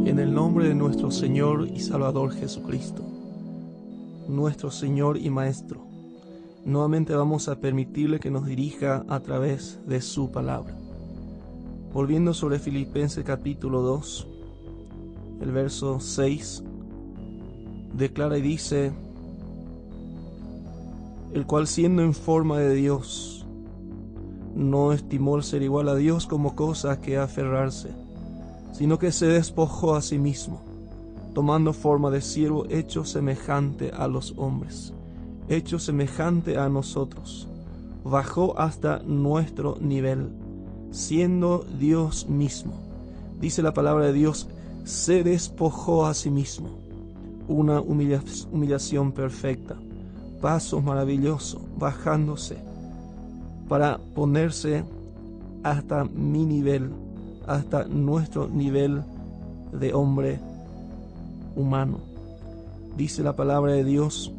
En el nombre de nuestro Señor y Salvador Jesucristo, nuestro Señor y Maestro, nuevamente vamos a permitirle que nos dirija a través de su palabra. Volviendo sobre Filipenses capítulo 2, el verso 6, declara y dice: el cual siendo en forma de Dios, no estimó el ser igual a Dios como cosa a que aferrarse, sino que se despojó a sí mismo, tomando forma de siervo, hecho semejante a los hombres, hecho semejante a nosotros, bajó hasta nuestro nivel, siendo Dios mismo. Dice la palabra de Dios, se despojó a sí mismo, una humillación perfecta, paso maravilloso, bajándose para ponerse hasta mi nivel, hasta nuestro nivel de hombre humano. Dice la palabra de Dios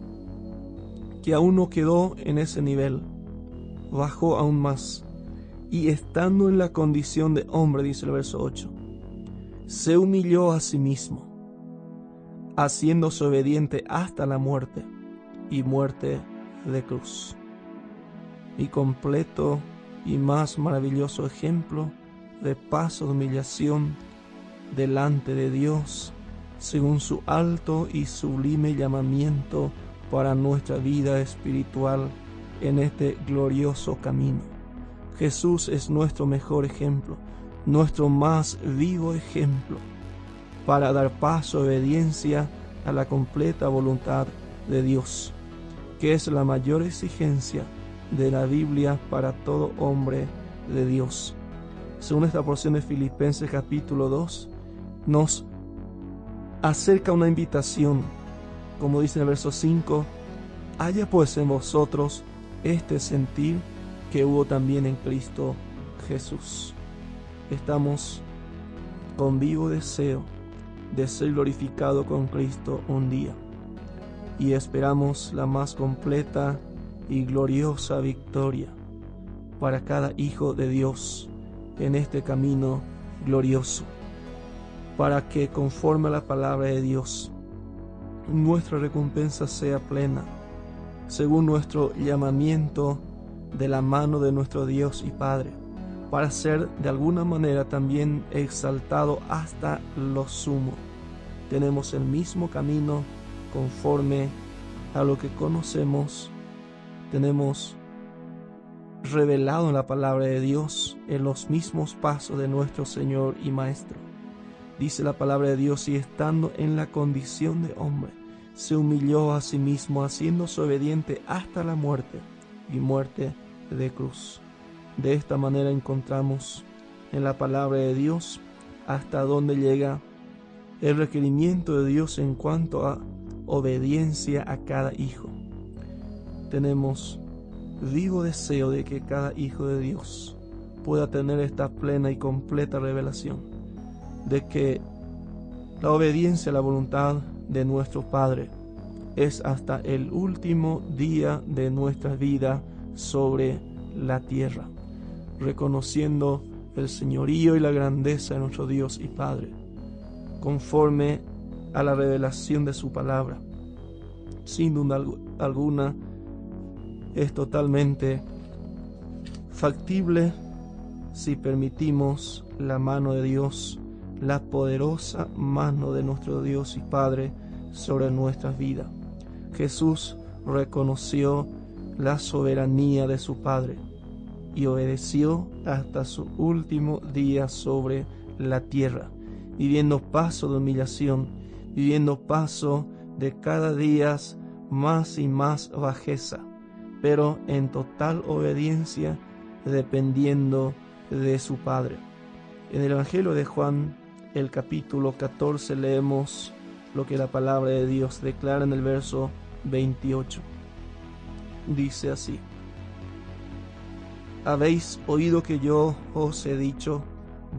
que aún no quedó en ese nivel, bajó aún más, y estando en la condición de hombre, dice el verso 8, se humilló a sí mismo, haciéndose obediente hasta la muerte, y muerte de cruz. Y completo y más maravilloso ejemplo de paso de humillación delante de Dios, según su alto y sublime llamamiento para nuestra vida espiritual en este glorioso camino. Jesús es nuestro mejor ejemplo, nuestro más vivo ejemplo, para dar paso a obediencia a la completa voluntad de Dios, que es la mayor exigencia de la Biblia para todo hombre de Dios. Según esta porción de Filipenses capítulo 2, nos acerca una invitación, como dice en el verso 5, haya pues en vosotros este sentir que hubo también en Cristo Jesús. Estamos con vivo deseo de ser glorificado con Cristo un día, y esperamos la más completa y gloriosa victoria para cada hijo de Dios en este camino glorioso, para que conforme a la palabra de Dios nuestra recompensa sea plena, según nuestro llamamiento de la mano de nuestro Dios y Padre, para ser de alguna manera también exaltado hasta lo sumo. Tenemos el mismo camino conforme a lo que conocemos, tenemos revelado en la palabra de Dios en los mismos pasos de nuestro Señor y Maestro. Dice la palabra de Dios, y estando en la condición de hombre, se humilló a sí mismo, haciéndose obediente hasta la muerte, y muerte de cruz. De esta manera encontramos en la palabra de Dios hasta dónde llega el requerimiento de Dios en cuanto a obediencia a cada hijo. Tenemos vivo deseo de que cada hijo de Dios pueda tener esta plena y completa revelación de que la obediencia a la voluntad de nuestro Padre es hasta el último día de nuestra vida sobre la tierra, reconociendo el señorío y la grandeza de nuestro Dios y Padre, conforme a la revelación de su palabra. Sin duda alguna, es totalmente factible si permitimos la mano de Dios, la poderosa mano de nuestro Dios y Padre sobre nuestras vidas. Jesús reconoció la soberanía de su Padre y obedeció hasta su último día sobre la tierra, viviendo paso de humillación, viviendo paso de cada día más y más bajeza, pero en total obediencia, dependiendo de su Padre. En el Evangelio de Juan, el capítulo 14, leemos lo que la palabra de Dios declara en el verso 28. Dice así: habéis oído que yo os he dicho,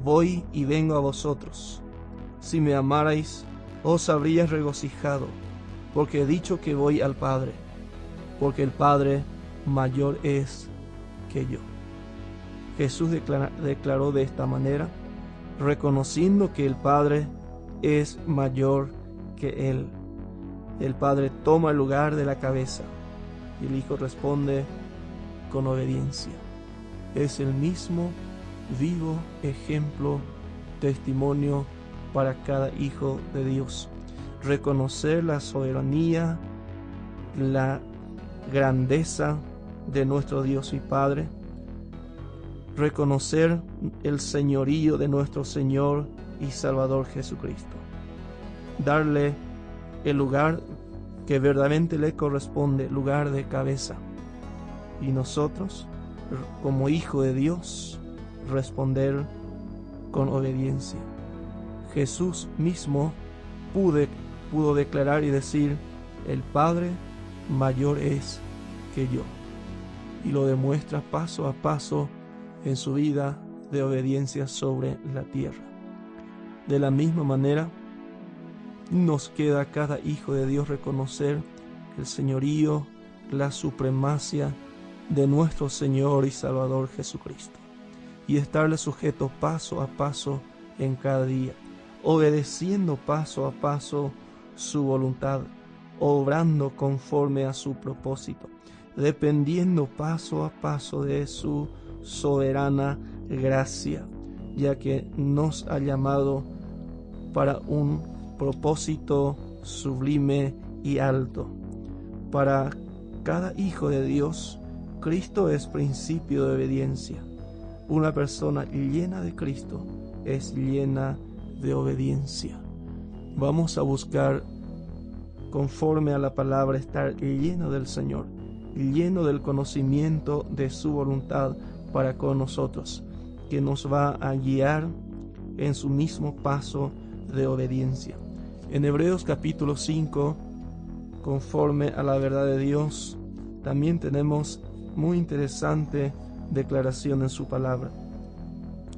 voy y vengo a vosotros. Si me amarais, os habríais regocijado, porque he dicho que voy al Padre, porque el Padre mayor es que yo. Jesús declaró de esta manera, reconociendo que el Padre es mayor que Él. El Padre toma el lugar de la cabeza y el Hijo responde con obediencia. Es el mismo vivo ejemplo, testimonio para cada hijo de Dios. Reconocer la soberanía, la grandeza de nuestro Dios y Padre. Reconocer el señorío de nuestro Señor y Salvador Jesucristo. Darle el lugar que verdaderamente le corresponde, lugar de cabeza. Y nosotros, como hijo de Dios, responder con obediencia. Jesús mismo pudo declarar y decir, el Padre mayor es que yo. Y lo demuestra paso a paso en su vida de obediencia sobre la tierra. De la misma manera, nos queda a cada hijo de Dios reconocer el señorío, la supremacia de nuestro Señor y Salvador Jesucristo, y estarle sujeto paso a paso en cada día, obedeciendo paso a paso su voluntad, obrando conforme a su propósito, dependiendo paso a paso de su soberana gracia, ya que nos ha llamado para un propósito sublime y alto. Para cada hijo de Dios, Cristo es principio de obediencia. Una persona llena de Cristo es llena de obediencia. Vamos a buscar, conforme a la palabra, estar lleno del Señor, lleno del conocimiento de su voluntad para con nosotros, que nos va a guiar en su mismo paso de obediencia. En Hebreos capítulo 5, conforme a la verdad de Dios, también tenemos muy interesante declaración en su palabra.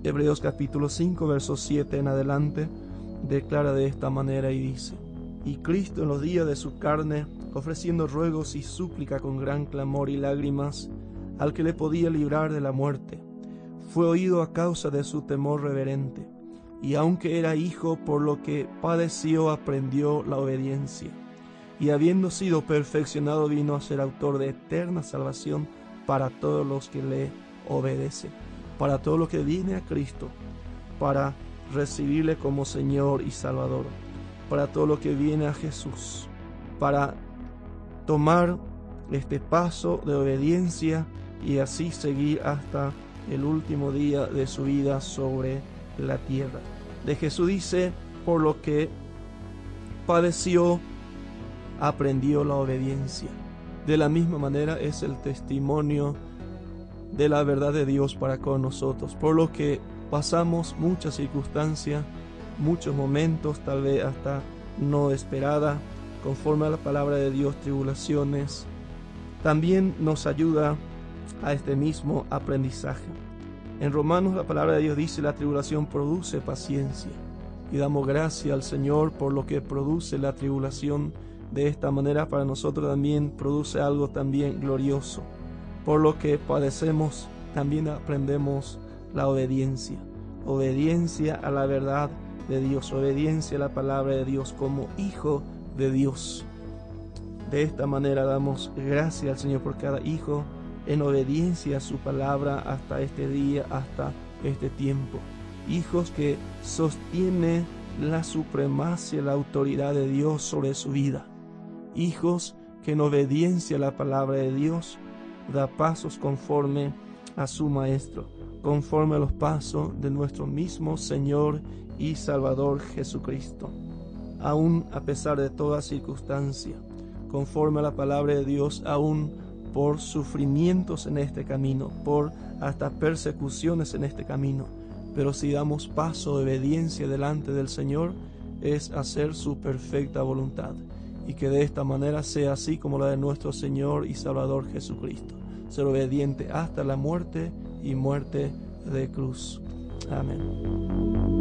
Hebreos capítulo 5, verso 7 en adelante, declara de esta manera y dice: Y Cristo en los días de su carne, ofreciendo ruegos y súplica con gran clamor y lágrimas, al que le podía librar de la muerte, fue oído a causa de su temor reverente, y aunque era hijo, por lo que padeció, aprendió la obediencia, y habiendo sido perfeccionado, vino a ser autor de eterna salvación para todos los que le obedecen, para todo lo que viene a Cristo, para recibirle como Señor y Salvador, para todo lo que viene a Jesús, para tomar este paso de obediencia y así seguir hasta el último día de su vida sobre la tierra. De Jesús dice, por lo que padeció, aprendió la obediencia. De la misma manera es el testimonio de la verdad de Dios para con nosotros, por lo que pasamos muchas circunstancias, muchos momentos, tal vez hasta no esperada, conforme a la palabra de Dios, tribulaciones. También nos ayuda a este mismo aprendizaje. En Romanos la palabra de Dios dice, la tribulación produce paciencia, y damos gracias al Señor por lo que produce la tribulación. De esta manera para nosotros también produce algo también glorioso. Por lo que padecemos, también aprendemos la obediencia. Obediencia a la verdad de Dios, obediencia a la palabra de Dios como hijo de Dios. De esta manera damos gracias al Señor por cada hijo en obediencia a su palabra hasta este día, hasta este tiempo. Hijos que sostienen la supremacia, la autoridad de Dios sobre su vida. Hijos que en obediencia a la palabra de Dios da pasos conforme a su Maestro, conforme a los pasos de nuestro mismo Señor y Salvador Jesucristo. Aún a pesar de toda circunstancia, conforme a la palabra de Dios, aún por sufrimientos en este camino, por hasta persecuciones en este camino. Pero si damos paso de obediencia delante del Señor, es hacer su perfecta voluntad. Y que de esta manera sea así como la de nuestro Señor y Salvador Jesucristo. Ser obediente hasta la muerte y muerte de cruz. Amén.